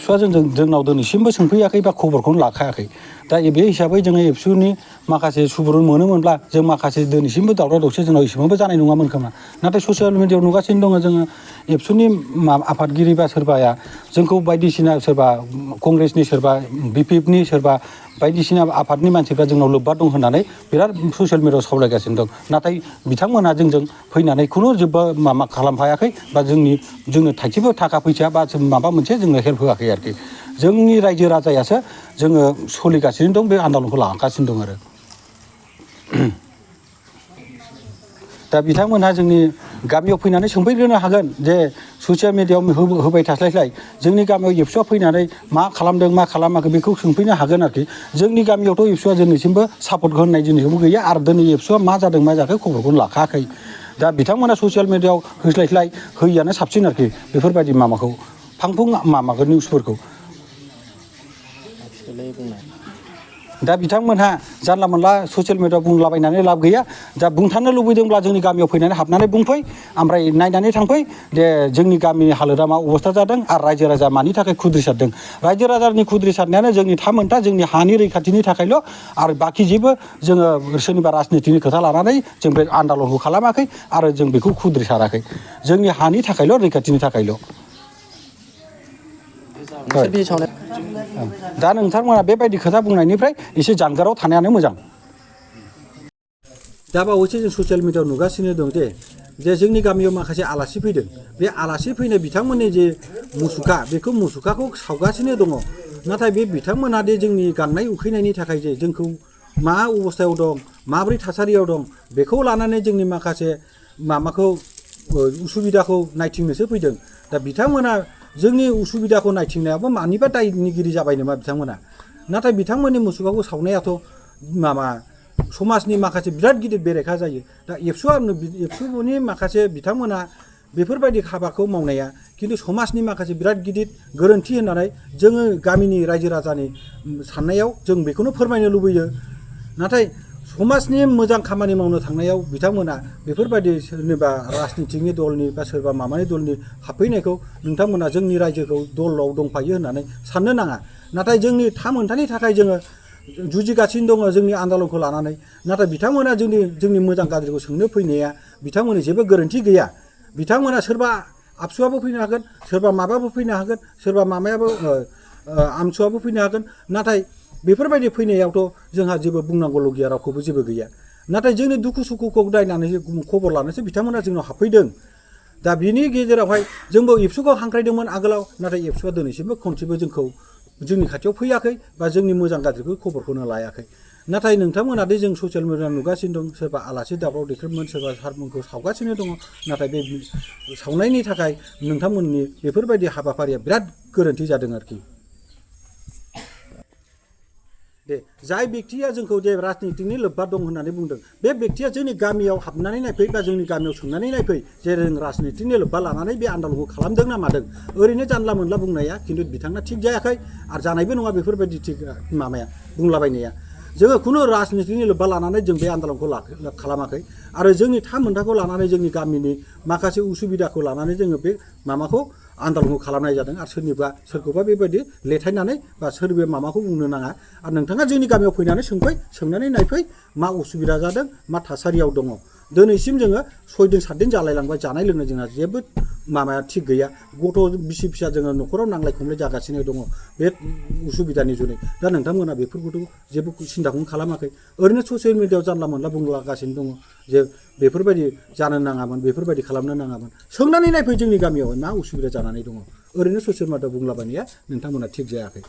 एबसुआ जोंनाव दिनैसिमबो सोंफैयाखै बा खबरखौनो लाखायाखै दा बे हिसाबै जोङो एबसुनि माखासे सुबुरुन मोनोमोनब्ला जों माखासे दिनैसिमबो दावराव दावसि जोंनाव एसेबांबो जानाय नङामोन खोमा नाथाय ससियेल मिडियायाव नुगासिनो दङ जोङो एबसुनि आफादगिरि बा सोरबाया जोंखौ बायदिसिना सोरबा कंग्रेसनि सोरबा बिपिएफनि सोरबा बायदिसिना आफादनि मानसिफ्रा जोंनाव लोब्बा दं होननानै बिराद ससियेल मिडियायाव सावरायगासिनो दं नाथाय बिथांमोनहा जोंजों फैनानै खुनु जेबो माबा खालामफायाखै बा जोंनो थाइसेबो थाखा फैसा बा माबा मोनसे जोंनो हेल्प होआखै आरोखि जोंनि रायजो राजायासो जोङो सोलिगासिनो दं बे आन्दालनखौ लागासिनो दं आरो दा बिथांमोनहा जोंनि गामियाव फैनानै सोंफैग्रोनो हागोन जे ससियेल मिडियायाव होबाय थास्लायस्लाय जोंनि गामियाव एबसुआ फैनानै मा खालामदों मा खालामाखै बेखौ सोंफैनो हागोन आरोखि जोंनि गामियावथ' एबसुआ दिनैसिमबो सापर्ट होनाय दिनैसिमबो गैया आरो दिनै एबसुआ मा जादों मा जायाखै खबरखौनो लाखायाखै दा बिथांमोना ससियेल मिडियायाव होस्लायस्लाय होयियानो साबसिन आरोखि बेफोरबायदि माबाखौ फांफुं माबाखौ निउसफोरखौ दा बिथांमोनहा जानला मोनला ससियेल मिडियायाव बुंलाबायनानै लाब गैया दा बुंथारनो लुबैदोंब्ला जोंनि गामियाव फैनानै हाबनानै बुंफै ओमफ्राय नायनानै थांफै दे जोंनि गामिनि हालोदा मा अबस्था जादों आरो रायजो राजा मानि थाखाय खुद्रिसारदों रायजो राजानि खुद्रिसारनायानो जोंनि थामोनथा जोंनि हानि रैखाथिनि थाखायल' आरो बाखि जेबो जोङो सोरनिबा राजनितिनि खोथा लानानै जों बे आन्दालनखौ खालामाखै आरो जों बेखौ खुद्रिसाराखै जोंनि हानि थाखायल' रैखाथिनि थाखायल' दा नोंथांमोना बेबायदि खोथा बुंनायनिफ्राय एसे जानगाराव थानायानो मोजां दा बावैसो जों ससियेल मिडियायाव नुगासिनो दं जे जोंनि गामियाव माखासे आलासि फैदों बे आलासि फैनाय बिथांमोननि जे बेखौ मुसुखाखौ सावगासिनो दङ नाथाय बे बिथांमोना दे जोंनि गाननाय उखैनायनि थाखाय जे जोंखौ मा अबस्थायाव दं माब्रै थासारियाव दं बेखौ लानानै जोंनि माखासे माबाखौ उसुबिदाखौ नायथिंनोसो फैदों दा बिथांमोना जोंनि उसुबिदाखौ नायथिंनायाबो मानिबा दायनिगिरि जाबाय नामा बिथांमोना नाथाय बिथांमोननि मुसुखाखौ सावनायाथ' माबा समाजनि माखासे बिराद गिदिर बेरेखा जायो दा एबसुनि माखासे बिथांमोना बेफोरबायदि हाबाखौ मावनाया खिन्थु समाजनि माखासे बिराद गिदिर गोरोन्थि होननानै जोङो गामिनि रायजो राजानि साननायाव जों बेखौनो फोरमायनो लुबैयो नाथाय समाजनि मोजां खामानि मावनो थांनायाव बिथांमोना बेफोरबायदि सोरनिबा राजनितिकनि दलनि बा सोरबा माबानि दलनि हाबफैनायखौ नोंथांमोना जोंनि रायजोखौ दलाव दंफायो होननानै साननो नाङा नाथाय जोंनि थामोनथानि थाखाय जोङो जुजिगासिनो दङ जोंनि आन्दालनखौ लानानै नाथाय बिथांमोना जोंनि मोजां गाज्रिखौ सोंनो फैनाया बिथांमोननि जेबो गोरोन्थि गैया बिथांमोना सोरबा आबसुआबो फैनो हागोन सोरबा माबाबो फैनो हागोन सोरबा माबायाबो आमसुआबो फैनो हागोन नाथाय बेफोरबायदि फैनायावथ' जोंहा जेबो बुंनांगौल' गैया रावखौबो जेबो गैया नाथाय जोंनि दुखु सुखुखौ नायनानै खबर लानोसो बिथांमोना जोंनाव हाबफैदों दा बिनि गेजेरावहाय जोंबो एबसुखौ हांख्रायदोंमोन आगोलाव नाथाय एबसुआ दिनैसिमबो खनसेबो जोंनि खाथियाव फैयाखै बा जोंनि मोजां गाज्रिखौ खबरखौनो लायाखै नाथाय नोंथांमोना दि जों ससियेल मिडियायाव नुगासिनो दं सोरबा आलासि दावराव देख्रेबमोन सोरबा सारमोनखौ सावगासिनो दङ नाथाय बे सावनायनि थाखाय नोंथांमोननि बेफोरबायदि हाबाफारिया बिराद गोरोन्थि जादों आरोखि दे जाय बेक्तिया जोंखौ जे राजनितिकनि लोब्बा दं होननानै बुंदों बे बेक्तिया जोंनि गामियाव हाबनानै नायफै बा जोंनि गामियाव सोंनानै नायफै जे जों राजनितिकनि लोब्बा लानानै बे आन्दालनखौ खालामदों ना मादों ओरैनो जानला मोनला बुंनाया खिन्थु बिथांना थिग जायाखै आरो जानायबो नङा बेफोरबायदि थिग माबाया बुंलाबायनाया जोङो खुनु राजनितिकनि लोब्बा लानानै जों बे आन्दालनखौ खालामाखै आरो जोंनि थामोनथाखौ लानानै जोंनि गामिनि माखासे उसुबिदाखौ लानानै जोङो बे माबाखौ आन्दालनखौ खालामनाय जादों आरो सोरखौबा बेबायदि लेथायनानै बा सोरबा माबाखौ बुंनो नाङा आरो नोंथाङा जोंनि गामियाव फैनानै सोंनानै नायफै मा उसुबिदा जादों मा थासारियाव दङ दिनैसिम जोङो 6 दिन 7 दिन जालायलांबाय जानाय लोंनाय जोंहा जेबो माबाया थिग गैया गथ' बिसि फिसा जोङो न'खराव नांलाय खमलाय जागासिनो दङ बे उसुबिदानि जुनै दा नोंथांमोना बेफोरखौथ' जेबो सिन्थाखौनो खालामाखै ओरैनो ससियेल मिडियायाव जानला मोनला बुंलागासिनो दङ जे बेफोरबायदि जानो नाङामोन बेफोरबायदि खालामनो नाङामोन सोंनानै नायफै जोंनि गामियावहाय मा उसुबिदा जानानै दङ ओरैनो ससियेल मिडियायाव बुंलाबायनाया नोंथांमोना थिग जायाखै